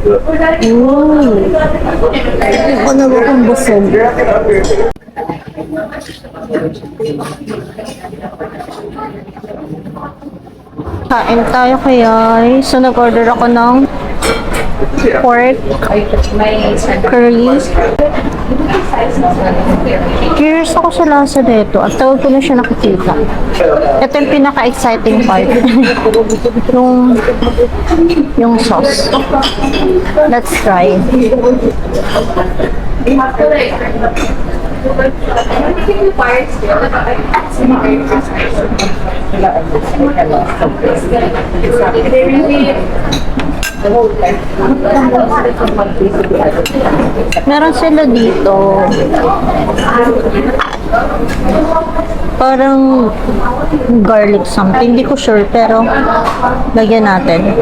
Ako na ba kung busog? Kain tayo kaya. So, nag-order ako ng pork curry. Curious ako sa lasa nito. At tawag ko na siya nakikita. Ito yung pinaka-exciting part. yung sauce. Let's try. Meron sila dito parang garlic something, hindi ko sure pero lagyan natin.